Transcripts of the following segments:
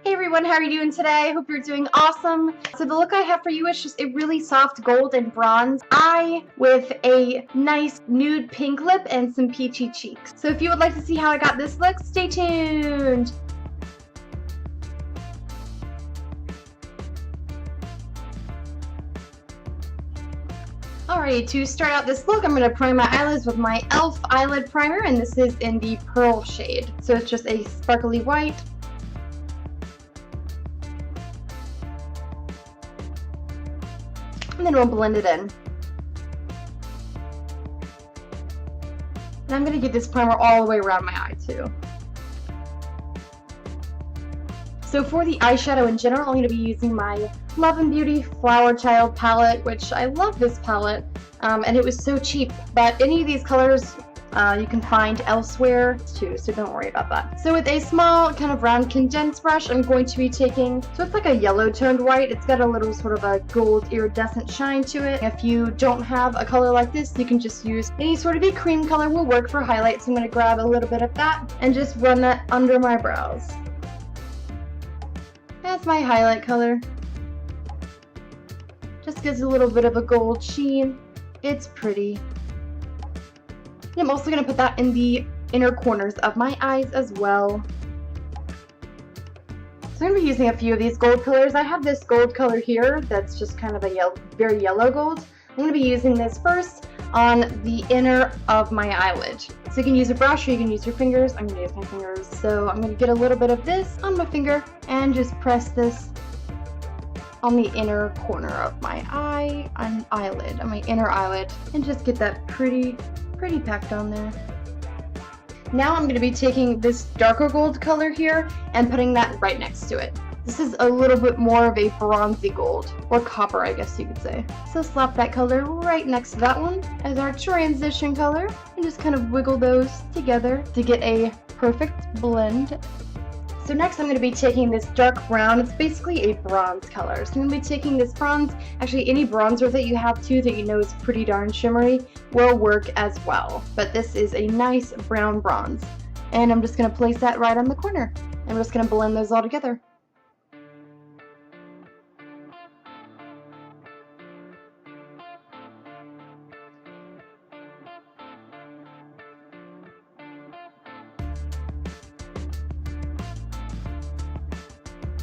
Hey everyone, how are you doing today? I hope you're doing awesome. So the look I have for you is just a really soft gold and bronze eye with a nice nude pink lip and some peachy cheeks. So if you would like to see how I got this look, stay tuned. Alright, to start out this look, I'm going to prime my eyelids with my e.l.f. eyelid primer, and this is in the pearl shade. So it's just a sparkly white. And then we'll blend it in. And I'm going to get this primer all the way around my eye too. So for the eyeshadow in general, I'm going to be using my Love and Beauty Flower Child palette, which I love this palette, and it was so cheap. But any of these colors you can find elsewhere too, so don't worry about that. So with a small kind of round condensed brush, I'm going to be taking, so it's like a yellow toned white. It's got a little sort of a gold iridescent shine to it. If you don't have a color like this, you can just use any sort of a cream color will work for highlights. I'm going to grab a little bit of that and just run that under my brows. That's my highlight color. Just gives a little bit of a gold sheen. It's pretty. I'm also going to put that in the inner corners of my eyes as well. So I'm going to be using a few of these gold colors. I have this gold color here that's just kind of a very yellow gold. I'm going to be using this first on the inner of my eyelid. So you can use a brush or you can use your fingers. I'm going to use my fingers. So I'm going to get a little bit of this on my finger and just press this on the inner corner of my eye, on eyelid, on my inner eyelid, and just get that pretty packed on there. Now I'm going to be taking this darker gold color here and putting that right next to it. This is a little bit more of a bronzy gold, or copper I guess you could say. So slap that color right next to that one as our transition color and just kind of wiggle those together to get a perfect blend. So next I'm going to be taking this dark brown. It's basically a bronze color. So I'm going to be taking this bronze. Actually, any bronzer that you have too that you know is pretty darn shimmery will work as well. But this is a nice brown bronze. And I'm just going to place that right on the corner. I'm just going to blend those all together.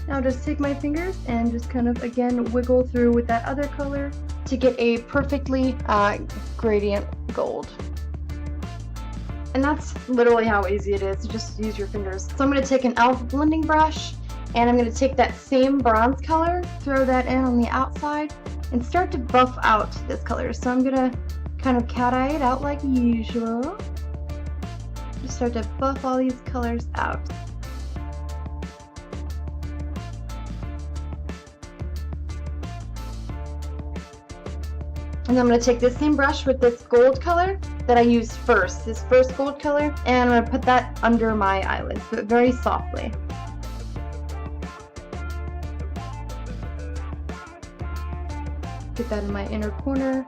Now just take my fingers and just kind of again wiggle through with that other color to get a perfectly gradient gold. And that's literally how easy it is. You just use your fingers. So I'm going to take an e.l.f. blending brush and I'm going to take that same bronze color, throw that in on the outside and start to buff out this color. So I'm going to kind of cat eye it out like usual. Just start to buff all these colors out. And I'm going to take this same brush with this gold color that I used first, this first gold color, and I'm going to put that under my eyelids, but very softly. Get that in my inner corner,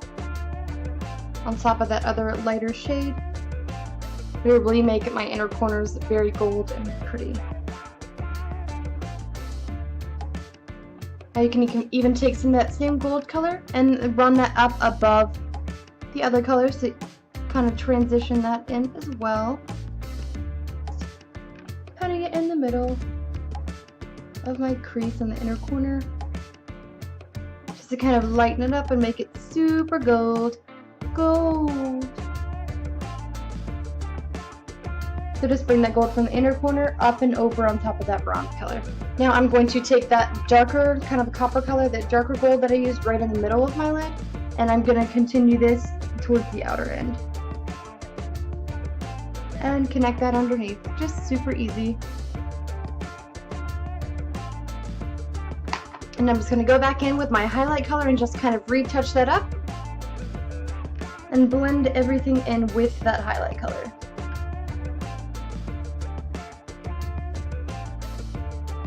on top of that other lighter shade. It will really make my inner corners very gold and pretty. Now you can even take some of that same gold color and run that up above the other colors to kind of transition that in as well. Putting it in the middle of my crease in the inner corner. Just to kind of lighten it up and make it super gold. Gold! So just bring that gold from the inner corner up and over on top of that bronze color. Now I'm going to take that darker kind of copper color, that darker gold that I used right in the middle of my lid, and I'm going to continue this towards the outer end. And connect that underneath. Just super easy. And I'm just going to go back in with my highlight color and just kind of retouch that up and blend everything in with that highlight color.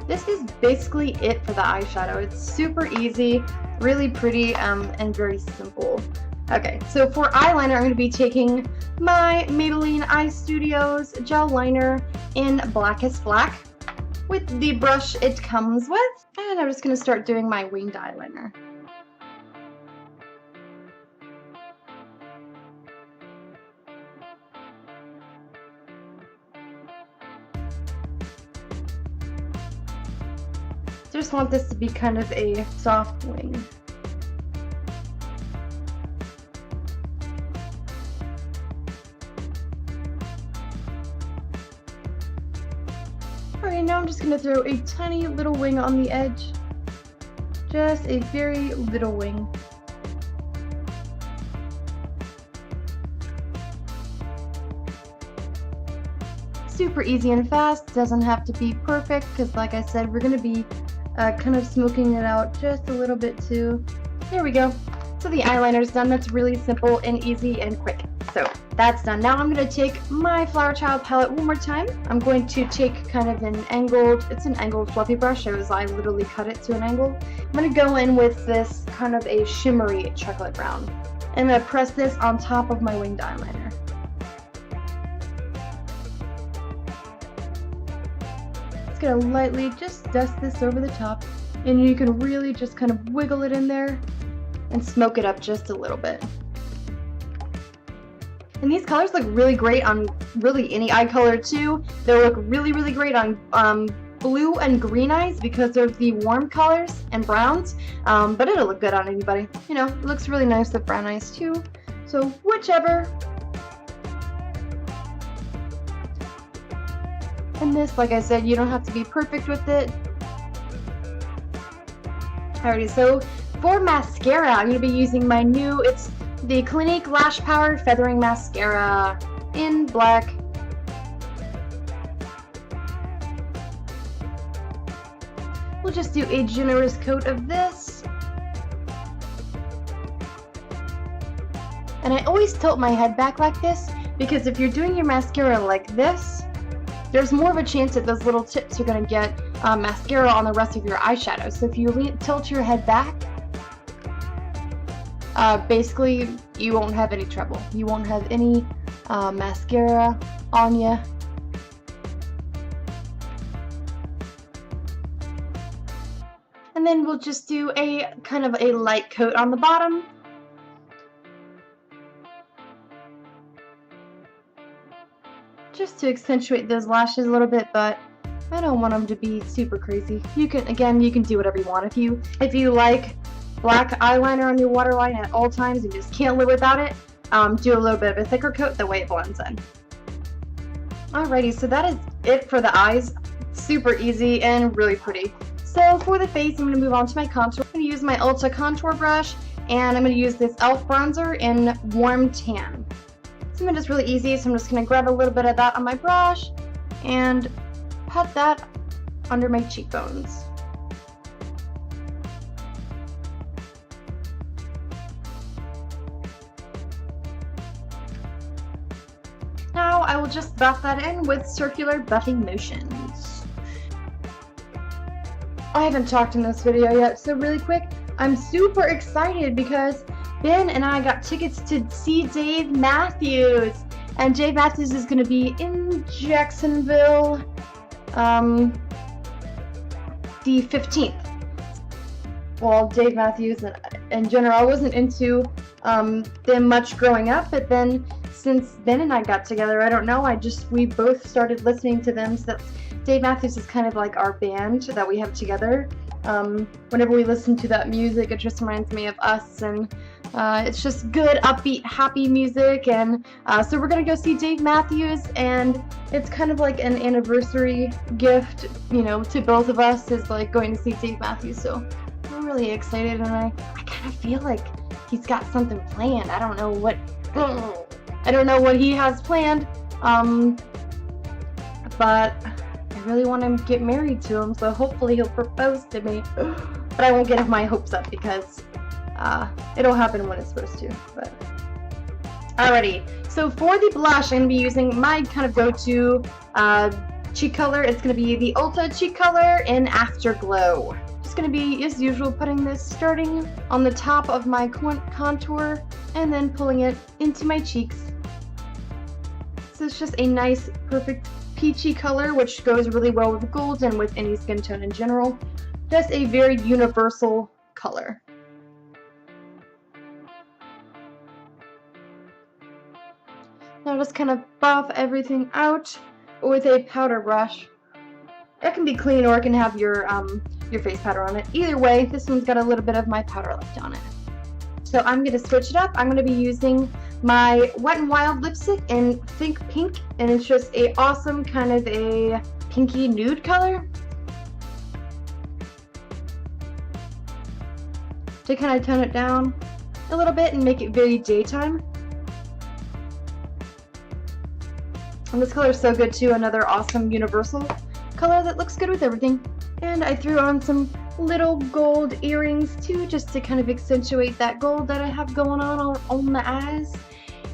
This is basically it for the eyeshadow. It's super easy, really pretty, and very simple. Okay, so for eyeliner, I'm going to be taking my Maybeline Eye Studio's gel liner in Blackest Black. with the brush it comes with. And I'm just going to start doing my winged eyeliner. Just want this to be kind of a soft wing. Alright, now I'm just going to throw a tiny little wing on the edge. Just a very little wing. Super easy and fast, doesn't have to be perfect because like I said, we're going to be kind of smoking it out just a little bit too. There we go. So the eyeliner's done. That's really simple and easy and quick. So that's done. Now I'm going to take my Flower Child palette one more time. I'm going to take kind of an angled, it's an angled fluffy brush. I literally cut it to an angle. I'm going to go in with this kind of a shimmery chocolate brown. And I'm going to press this on top of my winged eyeliner. Just going to lightly just dust this over the top. And you can really just kind of wiggle it in there and smoke it up just a little bit. And these colors look really great on really any eye color too. They look really, really great on blue and green eyes because they're the warm colors and browns. But it'll look good on anybody. You know, it looks really nice with brown eyes too. So whichever. And this, like I said, you don't have to be perfect with it. Alrighty, so for mascara, I'm going to be using my new, it's the Clinique Lash Power Feathering Mascara in black. We'll just do a generous coat of this. And I always tilt my head back like this because if you're doing your mascara like this, there's more of a chance that those little tips are going to get mascara on the rest of your eyeshadow. So if you tilt your head back, basically you won't have any trouble. You won't have any mascara on you. And then we'll just do a kind of a light coat on the bottom. Just to accentuate those lashes a little bit, but I don't want them to be super crazy. You can, again, you can do whatever you want. If you like black eyeliner on your waterline at all times and just can't live without it, do a little bit of a thicker coat, the way it blends in. Alrighty, so that is it for the eyes. Super easy and really pretty. So for the face, I'm going to move on to my contour. I'm going to use my Ulta contour brush, and I'm going to use this e.l.f. bronzer in Warm Tan. So it's really easy, so I'm just going to grab a little bit of that on my brush and pat that under my cheekbones. Now I will just buff that in with circular buffing motions. I haven't talked in this video yet, so really quick, I'm super excited because Ben and I got tickets to see Dave Matthews, and Dave Matthews is going to be in Jacksonville the 15th. Well, Dave Matthews in general, I wasn't into them much growing up, but then since Ben and I got together, I don't know, we both started listening to them. So Dave Matthews is kind of like our band that we have together. Whenever we listen to that music, it just reminds me of us, and it's just good, upbeat, happy music. And so we're gonna go see Dave Matthews, and it's kind of like an anniversary gift, you know, to both of us, is like going to see Dave Matthews. So I'm really excited, and I kind of feel like he's got something planned. I don't know what he has planned, but I really want to get married to him, so hopefully he'll propose to me. But I won't get my hopes up because it'll happen when it's supposed to. But alrighty, so for the blush, I'm going to be using my kind of go-to cheek color. It's going to be the Ulta cheek color in Afterglow. Just going to be, as usual, putting this starting on the top of my contour and then pulling it into my cheeks. So it's just a nice, perfect peachy color, which goes really well with gold and with any skin tone in general. Just a very universal color. Now just kind of buff everything out with a powder brush. It can be clean or it can have your face powder on it. Either way, this one's got a little bit of my powder left on it. So I'm going to switch it up. I'm going to be using my Wet n Wild lipstick in Think Pink, and it's just a awesome kind of a pinky nude color. To kind of tone it down a little bit and make it very daytime. And this color is so good too, another awesome universal color that looks good with everything. And I threw on some little gold earrings too, just to kind of accentuate that gold that I have going on the eyes.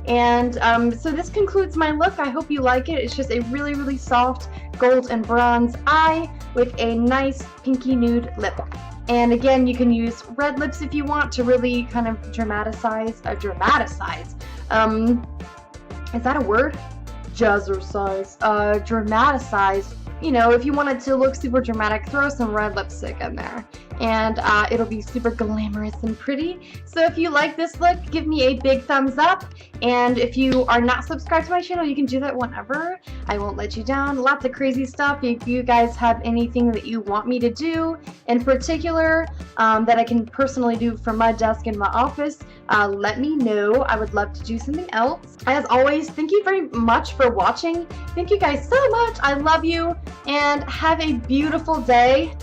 And so this concludes my look. I hope you like it. It's just a really, really soft gold and bronze eye with a nice pinky nude lip. And again, you can use red lips if you want to really kind of dramatize. Is that a word? Jazzercise. Dramatize. You know, if you wanted to look super dramatic, throw some red lipstick in there, and it'll be super glamorous and pretty. So if you like this look, give me a big thumbs up, and if you are not subscribed to my channel, you can do that whenever. I won't let you down. Lots of crazy stuff. If you guys have anything that you want me to do in particular that I can personally do from my desk in my office, let me know. I would love to do something else. As always, thank you very much for watching. Thank you guys so much. I love you, and have a beautiful day.